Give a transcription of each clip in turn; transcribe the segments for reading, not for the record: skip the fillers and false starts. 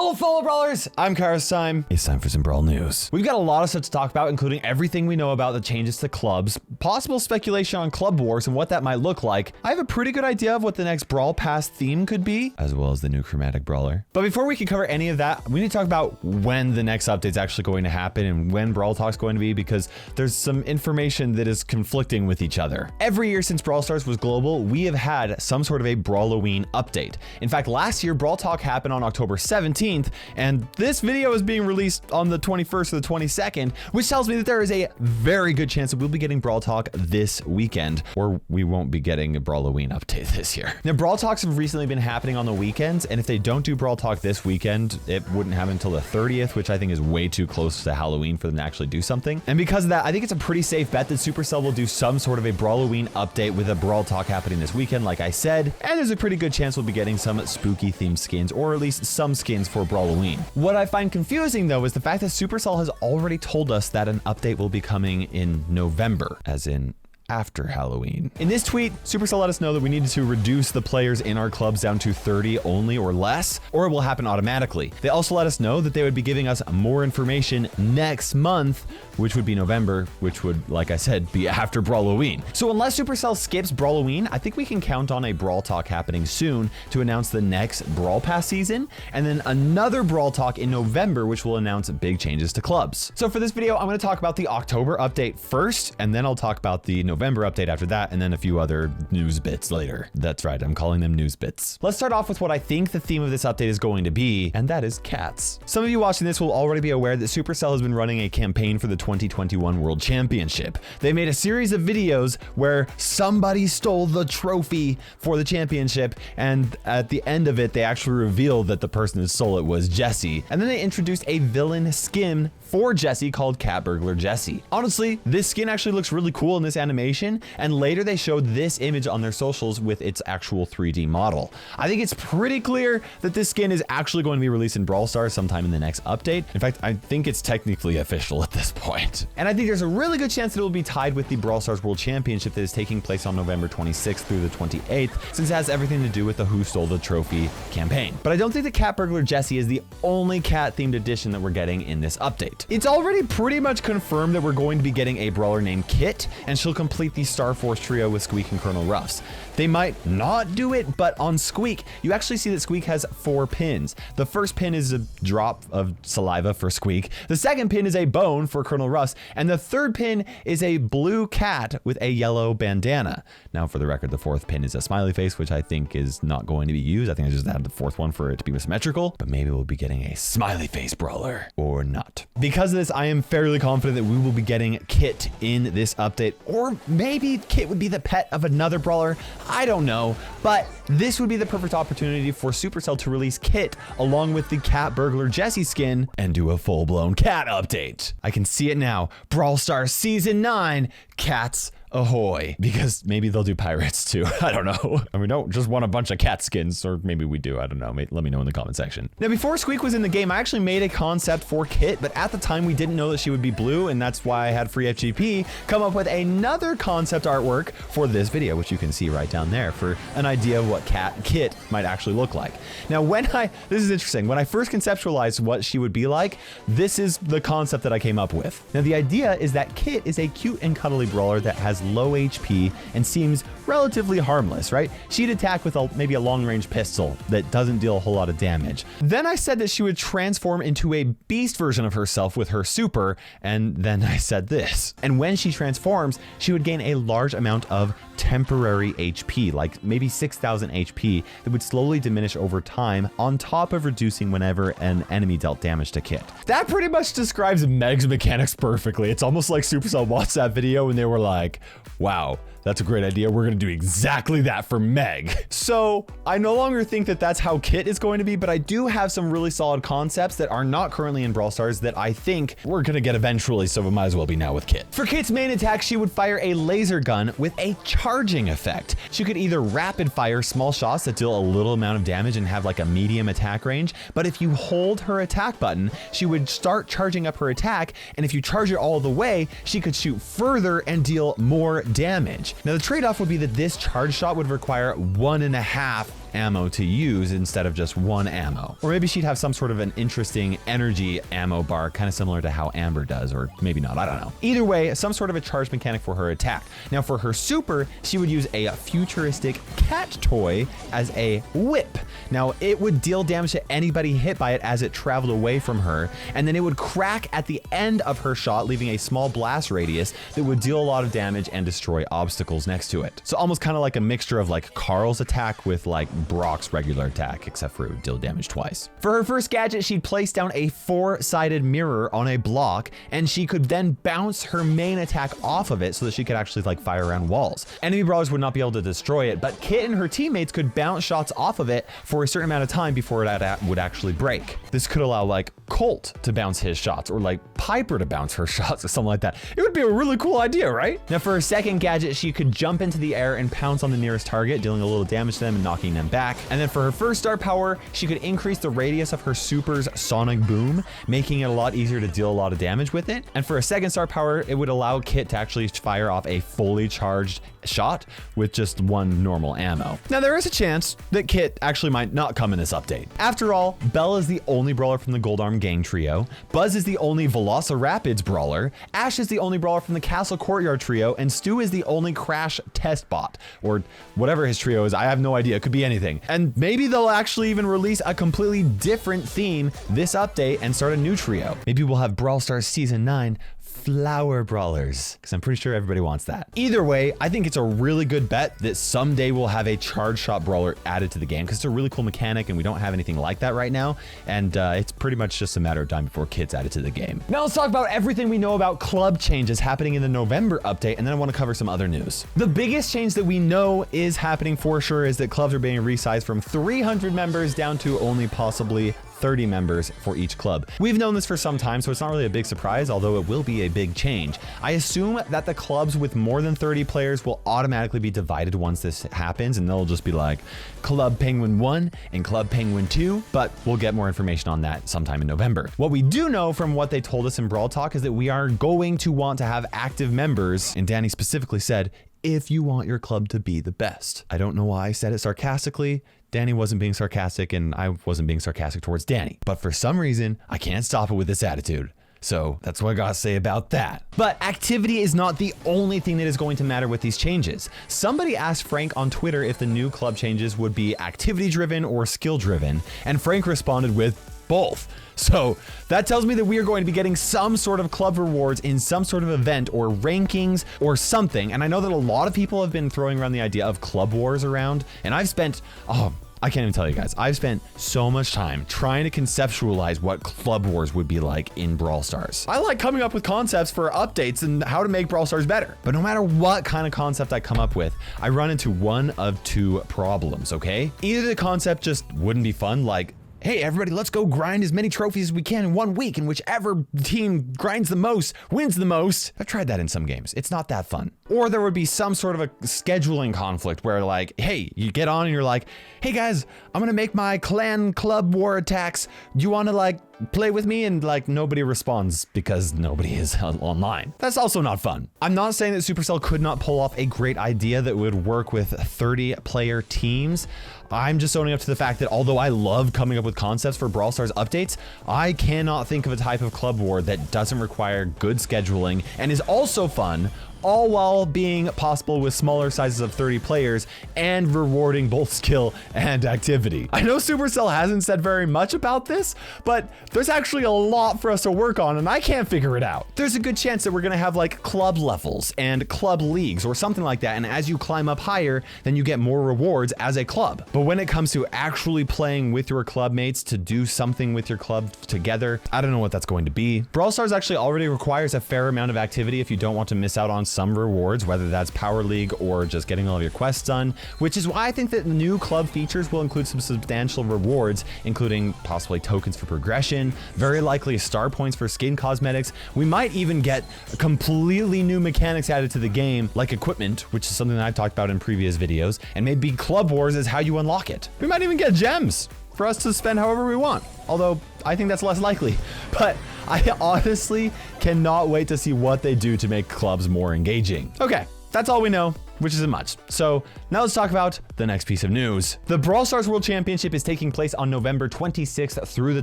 Hello fellow brawlers, I'm KairosTime. It's time for some Brawl news. We've got a lot of stuff to talk about, including everything we know about the changes to clubs, possible speculation on club wars and what that might look like. I have a pretty good idea of what the next Brawl Pass theme could be, as well as the new chromatic brawler. But before we can cover any of that, we need to talk about when the next update's actually going to happen and when Brawl Talk's going to be, because there's some information that is conflicting with each other. Every year since Brawl Stars was global, we have had some sort of a Brawloween update. In fact, last year, Brawl Talk happened on October 17th, and this video is being released on the 21st or the 22nd, which tells me that there is a very good chance that we'll be getting Brawl Talk this weekend, or we won't be getting a Brawloween update this year. Now, Brawl Talks have recently been happening on the weekends, and if they don't do Brawl Talk this weekend, it wouldn't happen until the 30th, which I think is way too close to Halloween for them to actually do something. And because of that, I think it's a pretty safe bet that Supercell will do some sort of a Brawloween update with a Brawl Talk happening this weekend, like I said, and there's a pretty good chance we'll be getting some spooky themed skins, or at least some skins for Brawloween. What I find confusing though is the fact that Supercell has already told us that an update will be coming in November, as in after Halloween. In this tweet, Supercell let us know that we needed to reduce the players in our clubs down to 30 only or less, or it will happen automatically. They also let us know that they would be giving us more information next month, which would be November, which would, like I said, be after Brawloween. So unless Supercell skips Brawloween, I think we can count on a Brawl Talk happening soon to announce the next Brawl Pass season, and then another Brawl Talk in November, which will announce big changes to clubs. So for this video, I'm gonna talk about the October update first, and then I'll talk about the November update after that, and then a few other news bits later. That's right, I'm calling them news bits. Let's start off with what I think the theme of this update is going to be, and that is cats. Some of you watching this will already be aware that Supercell has been running a campaign for the 2021 World Championship. They made a series of videos where somebody stole the trophy for the championship, and at the end of it, they actually revealed that the person who stole it was Jessie. And then they introduced a villain skin for Jessie called Burglar Jessie. Honestly, this skin actually looks really cool in this animation, and later they showed this image on their socials with its actual 3D model. I think it's pretty clear that this skin is actually going to be released in Brawl Stars sometime in the next update. In fact, I think it's technically official at this point. And I think there's a really good chance that it will be tied with the Brawl Stars World Championship that is taking place on November 26th through the 28th, since it has everything to do with the Who Stole the Trophy campaign. But I don't think the Burglar Jessie is the only cat themed addition that we're getting in this update. It's already pretty much confirmed that we're going to be getting a brawler named Kit, and she'll complete the Star Force trio with Squeak and Colonel Ruffs. They might not do it, but on Squeak, you actually see that Squeak has 4 pins. The first pin is a drop of saliva for Squeak. The second pin is a bone for Colonel Ruffs. And the third pin is a blue cat with a yellow bandana. Now, for the record, the fourth pin is a smiley face, which I think is not going to be used. I think I just added the fourth one for it to be symmetrical, but maybe we'll be getting a smiley face brawler or not. Because of this, I am fairly confident that we will be getting Kit in this update, or maybe Kit would be the pet of another brawler. I don't know, but this would be the perfect opportunity for Supercell to release Kit along with the Burglar Jessie skin and do a full-blown cat update. I can see it now. Brawl Stars Season 9, Cats Ahoy, because maybe they'll do pirates too. I don't know. And we don't just want a bunch of cat skins, or maybe we do. I don't know. Let me know in the comment section. Now, before Squeak was in the game, I actually made a concept for Kit, but at the time we didn't know that she would be blue, and that's why I had Free FGP come up with another concept artwork for this video, which you can see right down there for an idea of what Kit might actually look like. Now, this is interesting. When I first conceptualized what she would be like, this is the concept that I came up with. Now, the idea is that Kit is a cute and cuddly brawler that has low HP and seems relatively harmless, right? She'd attack with maybe a long-range pistol that doesn't deal a whole lot of damage. Then I said that she would transform into a beast version of herself with her super, and then I said this. And when she transforms, she would gain a large amount of temporary HP, like maybe 6,000 HP, that would slowly diminish over time on top of reducing whenever an enemy dealt damage to Kit. That pretty much describes Meg's mechanics perfectly. It's almost like Supercell watched that video and they were like, wow, that's a great idea. We're going to do exactly that for Meg. So I no longer think that that's how Kit is going to be, but I do have some really solid concepts that are not currently in Brawl Stars that I think we're going to get eventually, so it might as well be now with Kit. For Kit's main attack, she would fire a laser gun with a charging effect. She could either rapid fire small shots that deal a little amount of damage and have like a medium attack range, but if you hold her attack button, she would start charging up her attack, and if you charge it all the way, she could shoot further and deal more damage. Now the trade-off would be that this charge shot would require 1.5 ammo to use instead of just one ammo. Or maybe she'd have some sort of an interesting energy ammo bar, kind of similar to how Amber does, or maybe not, I don't know. Either way, some sort of a charge mechanic for her attack. Now for her super, she would use a futuristic cat toy as a whip. Now it would deal damage to anybody hit by it as it traveled away from her, and then it would crack at the end of her shot, leaving a small blast radius that would deal a lot of damage and destroy obstacles next to it. So almost kind of like a mixture of like Carl's attack with like Brock's regular attack, except for it would deal damage twice. For her first gadget, she'd place down a 4-sided mirror on a block, and she could then bounce her main attack off of it so that she could actually like fire around walls. Enemy brawlers would not be able to destroy it, but Kit and her teammates could bounce shots off of it for a certain amount of time before it would actually break. This could allow like Colt to bounce his shots, or like Piper to bounce her shots, or something like that. It would be a really cool idea, right? Now for her second gadget, she could jump into the air and pounce on the nearest target, dealing a little damage to them and knocking them back. And then for her first star power, she could increase the radius of her super's sonic boom, making it a lot easier to deal a lot of damage with it. And for a second star power, it would allow Kit to actually fire off a fully charged shot with just one normal ammo. Now there is a chance that Kit actually might not come in this update. After all, Belle is the only brawler from the Gold Arm gang trio, Buzz is the only Velocirapids brawler, Ash is the only brawler from the Castle Courtyard trio, and Stu is the only Crash test bot, or whatever his trio is. I have no idea. It could be anything. And maybe they'll actually even release a completely different theme this update and start a new trio. Maybe we'll have Brawl Stars Season 9 Flower Brawlers, because I'm pretty sure everybody wants that. Either way, I think it's a really good bet that someday we'll have a charge shot brawler added to the game, because it's a really cool mechanic and we don't have anything like that right now, and it's pretty much just a matter of time before Kit's added to the game. Now let's talk about everything we know about club changes happening in the November update, and then I want to cover some other news. The biggest change that we know is happening for sure is that clubs are being resized from 300 members down to only possibly 30 members for each club. We've known this for some time, so it's not really a big surprise, although it will be a big change. I assume that the clubs with more than 30 players will automatically be divided once this happens, and they'll just be like Club Penguin 1 and Club Penguin 2, but we'll get more information on that sometime in November. What we do know from what they told us in Brawl Talk is that we are going to want to have active members, and Danny specifically said, if you want your club to be the best. I don't know why I said it sarcastically. Danny wasn't being sarcastic and I wasn't being sarcastic towards Danny. But for some reason, I can't stop it with this attitude. So that's what I gotta say about that. But activity is not the only thing that is going to matter with these changes. Somebody asked Frank on Twitter if the new club changes would be activity driven or skill driven, and Frank responded with both. So that tells me that we are going to be getting some sort of club rewards in some sort of event or rankings or something. And I know that a lot of people have been throwing around the idea of club wars around, and I've spent, I can't even tell you guys, I've spent so much time trying to conceptualize what club wars would be like in Brawl Stars. I like coming up with concepts for updates and how to make Brawl Stars better. But no matter what kind of concept I come up with, I run into one of two problems, okay? Either the concept just wouldn't be fun, like, hey, everybody, let's go grind as many trophies as we can in 1 week, and whichever team grinds the most wins the most. I've tried that in some games. It's not that fun. Or there would be some sort of a scheduling conflict where like, hey, you get on and you're like, hey guys, I'm gonna make my clan club war attacks. Do you wanna like play with me? And like nobody responds because nobody is online. That's also not fun. I'm not saying that Supercell could not pull off a great idea that would work with 30 player teams. I'm just owning up to the fact that although I love coming up with concepts for Brawl Stars updates, I cannot think of a type of club war that doesn't require good scheduling and is also fun, all while being possible with smaller sizes of 30 players and rewarding both skill and activity. I know Supercell hasn't said very much about this, but there's actually a lot for us to work on and I can't figure it out. There's a good chance that we're gonna have like club levels and club leagues or something like that, and as you climb up higher, then you get more rewards as a club. But when it comes to actually playing with your club mates to do something with your club together, I don't know what that's going to be. Brawl Stars actually already requires a fair amount of activity if you don't want to miss out on some rewards, whether that's Power League or just getting all of your quests done, which is why I think that new club features will include some substantial rewards, including possibly tokens for progression, very likely star points for skin cosmetics. We might even get completely new mechanics added to the game, like equipment, which is something that I've talked about in previous videos, and maybe Club Wars is how you unlock it. We might even get gems for us to spend however we want, although I think that's less likely. But I honestly cannot wait to see what they do to make clubs more engaging. Okay, That's all we know, which isn't much. So now let's talk about the next piece of news. The Brawl Stars World Championship is taking place on November 26th through the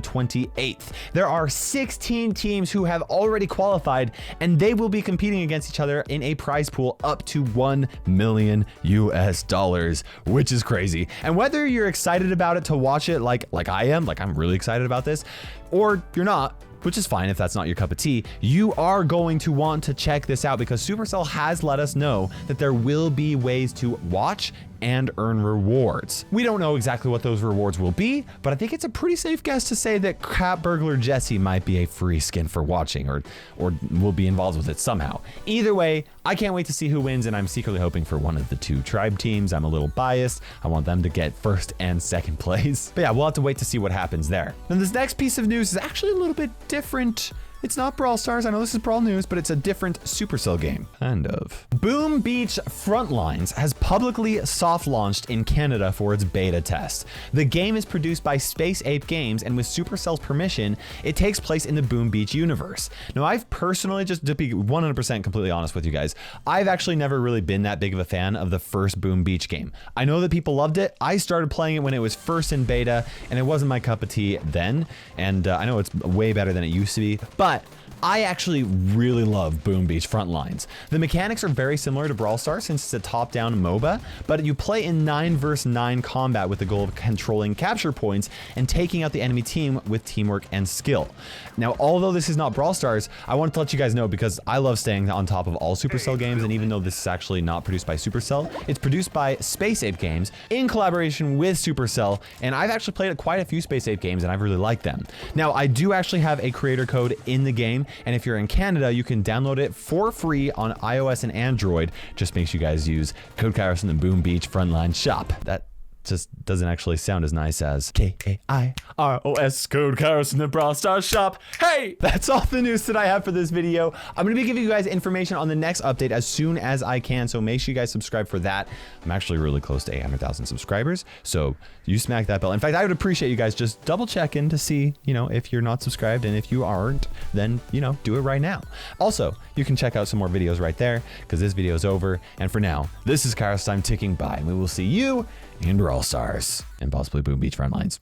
28th. There are 16 teams who have already qualified, and they will be competing against each other in a prize pool up to $1 million US, which is crazy. And whether you're excited about it to watch it like I am, like I'm really excited about this, or you're not, which is fine if that's not your cup of tea, you are going to want to check this out because Supercell has let us know that there will be ways to watch and earn rewards. We don't know exactly what those rewards will be, but I think it's a pretty safe guess to say that Burglar Jessie might be a free skin for watching or will be involved with it somehow. Either way, I can't wait to see who wins, and I'm secretly hoping for one of the two tribe teams. I'm a little biased. I want them to get first and second place. But yeah, we'll have to wait to see what happens there. Now this next piece of news is actually a little bit different. It's not Brawl Stars. I know this is Brawl News, but it's a different Supercell game. Kind of. Boom Beach Frontlines has publicly soft launched in Canada for its beta test. The game is produced by Space Ape Games, and with Supercell's permission, it takes place in the Boom Beach universe. Now, I've personally, just to be 100% completely honest with you guys, I've actually never really been that big of a fan of the first Boom Beach game. I know that people loved it. I started playing it when it was first in beta, and it wasn't my cup of tea then. And I know it's way better than it used to be, but I actually really love Boom Beach Frontlines. The mechanics are very similar to Brawl Stars since it's a top-down MOBA, but you play in 9 versus 9 combat with the goal of controlling capture points and taking out the enemy team with teamwork and skill. Now, although this is not Brawl Stars, I want to let you guys know because I love staying on top of all Supercell games, and even though this is actually not produced by Supercell, it's produced by Space Ape Games in collaboration with Supercell, and I've actually played quite a few Space Ape games and I've really liked them. Now, I do actually have a creator code in the game, and if you're in Canada, you can download it for free on iOS and Android. Just make sure you guys use code Kairos in the Boom Beach Frontline shop. That just doesn't actually sound as nice as Kairos, code Kairos in the Brawl Stars shop. Hey, that's all the news that I have for this video. I'm going to be giving you guys information on the next update as soon as I can, so make sure you guys subscribe for that. I'm actually really close to 800,000 subscribers, so you smack that bell. In fact, I would appreciate you guys just double checking to see, if you're not subscribed, and if you aren't, then, do it right now. Also, you can check out some more videos right there because this video is over, and for now, this is KairosTime ticking by, and we will see you in Brawl Stars and possibly Boom Beach Frontlines.